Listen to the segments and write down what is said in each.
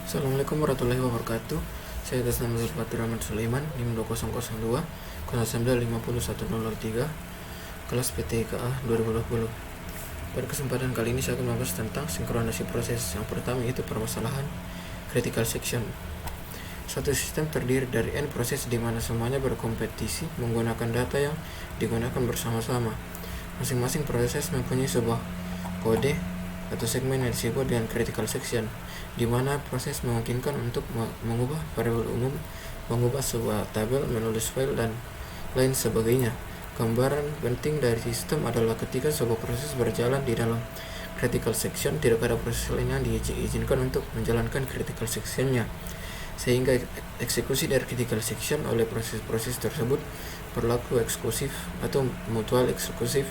Assalamualaikum warahmatullahi wabarakatuh. Saya atas nama Zulfatir Ahmad Sulaiman, NIM 2002, 09501003, kelas PTKA 2020. Pada kesempatan kali ini saya akan membahas tentang sinkronasi proses. Yang pertama itu permasalahan critical section. Suatu sistem terdiri dari n proses di mana semuanya berkompetisi menggunakan data yang digunakan bersama-sama. Masing-masing proses mempunyai sebuah kode atau segmen yang disebut dengan critical section, di mana proses memungkinkan untuk mengubah variabel umum, mengubah sebuah tabel, menulis file, dan lain sebagainya. Gambaran penting dari sistem adalah ketika sebuah proses berjalan di dalam critical section, tidak ada proses lain yang diizinkan untuk menjalankan critical sectionnya, sehingga eksekusi dari critical section oleh proses-proses tersebut berlaku eksklusif atau mutual eksklusif.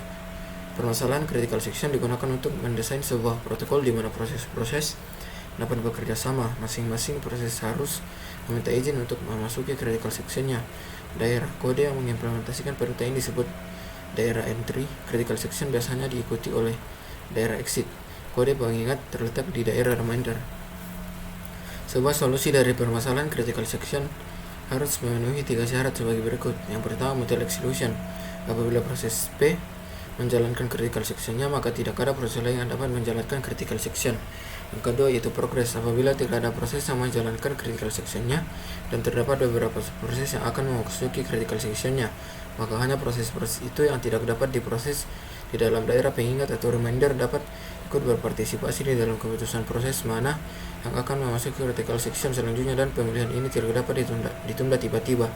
Permasalahan critical section digunakan untuk mendesain sebuah protokol di mana proses-proses dapat bekerja sama. Masing-masing proses harus meminta izin untuk memasuki critical sectionnya. Daerah kode yang mengimplementasikan perintah ini disebut daerah entry. Critical section biasanya diikuti oleh daerah exit. Kode pengingat terletak di daerah reminder. Sebuah solusi dari permasalahan critical section harus memenuhi 3 syarat sebagai berikut. Yang pertama, mutual exclusion. Apabila proses P menjalankan critical sectionnya, maka tidak ada proses lain yang dapat menjalankan critical section. Yang kedua yaitu progress. Apabila tidak ada proses yang menjalankan critical sectionnya dan terdapat beberapa proses yang akan memasuki critical sectionnya, maka hanya proses-proses itu yang tidak dapat diproses di dalam daerah pengingat atau reminder dapat ikut berpartisipasi di dalam keputusan proses mana yang akan memasuki critical section selanjutnya, dan pemilihan ini tidak dapat ditunda tiba-tiba.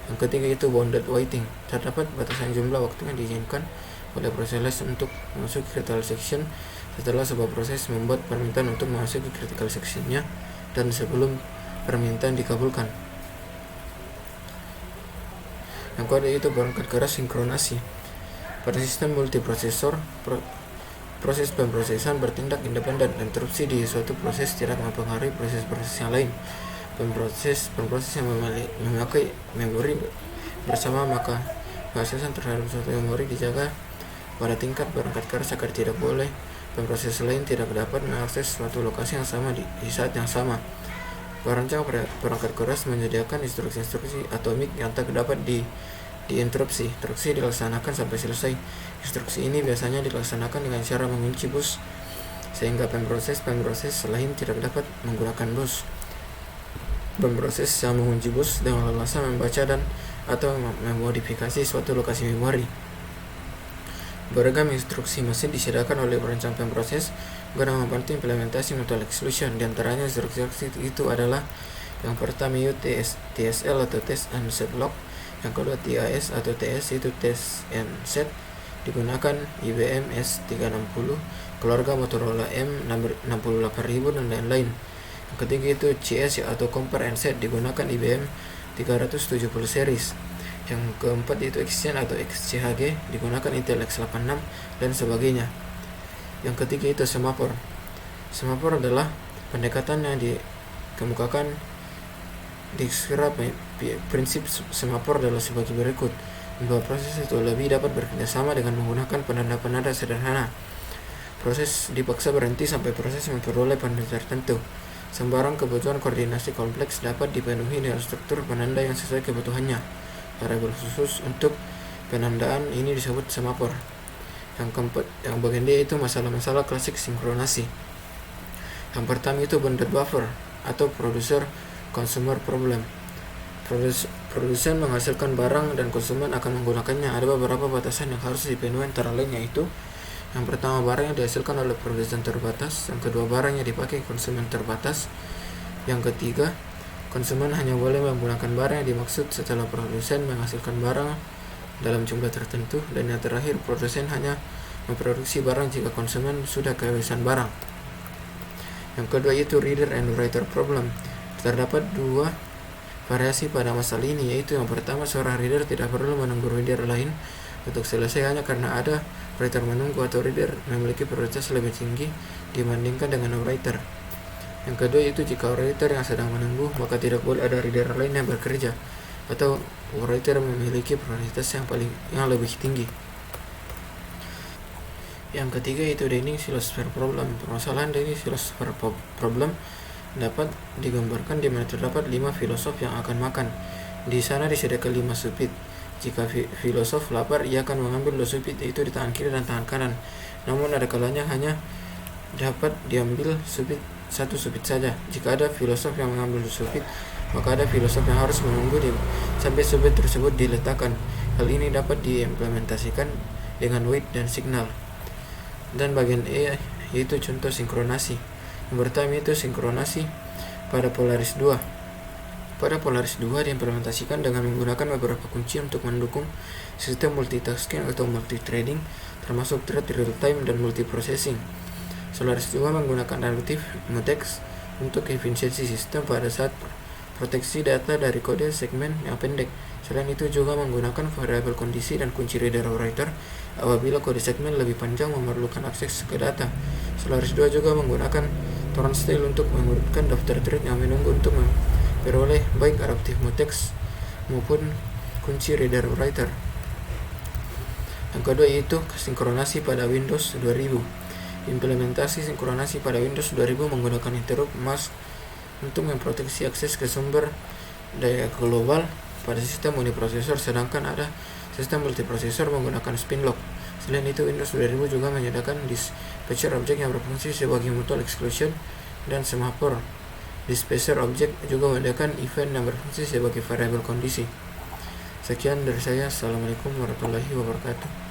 Yang ketiga itu bounded waiting. Terdapat batasan jumlah waktu yang diizinkan oleh proses untuk memasuki critical section setelah sebuah proses membuat permintaan untuk memasuki critical sectionnya dan sebelum permintaan dikabulkan. Yang kedua itu perangkat keras sinkronasi. Pada sistem multiprosesor, proses pemrosesan bertindak independen. Interupsi di suatu proses tidak mempengaruhi proses-proses yang lain. Pemproses yang memakai memori bersama, maka pemrosesan terhadap suatu memori dijaga pada tingkat perangkat keras agar tidak boleh pemroses lain tidak dapat mengakses suatu lokasi yang sama di saat yang sama. Perancang perangkat keras menyediakan instruksi-instruksi atomik yang tak dapat diinterupsi. Instruksi dilaksanakan sampai selesai. Instruksi ini biasanya dilaksanakan dengan cara mengunci bus, sehingga pemroses lain tidak dapat menggunakan bus. Pemroses yang mengunci bus dengan leluasa membaca dan atau memodifikasi suatu lokasi memori. Beragam instruksi mesin disediakan oleh perancang pemproses guna membantu implementasi mutual exclusion. Di antaranya instruksi itu adalah yang pertama itu TSL atau test and set lock, yang kedua TAS atau TS itu test and set, digunakan IBM S360, keluarga Motorola M68000 dan lain-lain. Yang ketiga itu CS atau compare and set, digunakan IBM 370 series. Yang keempat itu Exchange atau XCHG, digunakan Intel X86 dan sebagainya. Yang ketiga itu semafor. Semafor adalah pendekatan yang dikemukakan di skira. Prinsip semafor adalah sebagai berikut. Dua proses itu lebih dapat bekerjasama dengan menggunakan penanda-penanda sederhana. Proses dipaksa berhenti sampai proses memperoleh penanda tertentu. Sembarang kebutuhan koordinasi kompleks dapat dipenuhi dengan struktur penanda yang sesuai kebutuhannya. Variabel khusus untuk penandaan ini disebut semafor. Yang keempat, yang bagian D itu masalah-masalah klasik sinkronasi. Yang pertama itu bounded buffer atau producer consumer problem. Produsen menghasilkan barang dan konsumen akan menggunakannya. Ada beberapa batasan yang harus dipenuhi, antara lain yaitu yang pertama, barang yang dihasilkan oleh produsen terbatas. Yang kedua, barang yang dipakai konsumen terbatas. Yang ketiga, konsumen hanya boleh menggunakan barang yang dimaksud setelah produsen menghasilkan barang dalam jumlah tertentu. Dan yang terakhir, produsen hanya memproduksi barang jika konsumen sudah kehabisan barang. Yang kedua itu reader and writer problem. Terdapat 2 variasi pada masalah ini, yaitu yang pertama, seorang reader tidak perlu menunggu reader lain untuk selesai hanya karena ada writer menunggu, atau reader memiliki prioritas lebih tinggi dibandingkan dengan writer. Yang kedua itu jika writer yang sedang menunggu, maka tidak boleh ada reader lain yang bekerja, atau writer memiliki prioritas yang lebih tinggi. Yang ketiga itu Denning philosopher problem. Permasalahan Denning philosopher problem dapat digambarkan di mana terdapat 5 filosof yang akan makan. Di sana disediakan 5 supit. Jika filosof lapar, ia akan mengambil 2 supit itu di tangan kiri dan tangan kanan. Namun ada kalanya hanya dapat diambil satu supit saja. Jika ada filosof yang mengambil 2 supit, maka ada filosof yang harus menunggu sampai supit tersebut diletakkan. Hal ini dapat diimplementasikan dengan weight dan signal. Dan bagian E yaitu contoh sinkronasi. Yang pertama itu sinkronasi pada Polaris 2. Pada Polaris 2 diimplementasikan dengan menggunakan beberapa kunci untuk mendukung sistem multitasking atau multithreading, termasuk thread real time dan multiprocessing. Polaris 2 menggunakan adaptive mutex untuk efisiensi sistem pada saat proteksi data dari kode segmen yang pendek. Selain itu juga menggunakan variabel kondisi dan kunci reader operator apabila kode segmen lebih panjang memerlukan akses ke data. Polaris 2 juga menggunakan turnstile untuk mengurutkan daftar thread yang menunggu untuk memperoleh baik adaptive mutex maupun kunci reader operator. Yang kedua yaitu sinkronasi pada Windows 2000. Implementasi sinkronasi pada Windows 2000 menggunakan interrupt mask untuk memproteksi akses ke sumber daya global pada sistem uniprosesor, sedangkan ada sistem multiprosesor menggunakan spin lock. Selain itu, Windows 2000 juga menyediakan dispatcher object yang berfungsi sebagai mutual exclusion dan semaphore. Dispatcher object juga menyediakan event yang berfungsi sebagai variabel kondisi. Sekian dari saya. Assalamualaikum warahmatullahi wabarakatuh.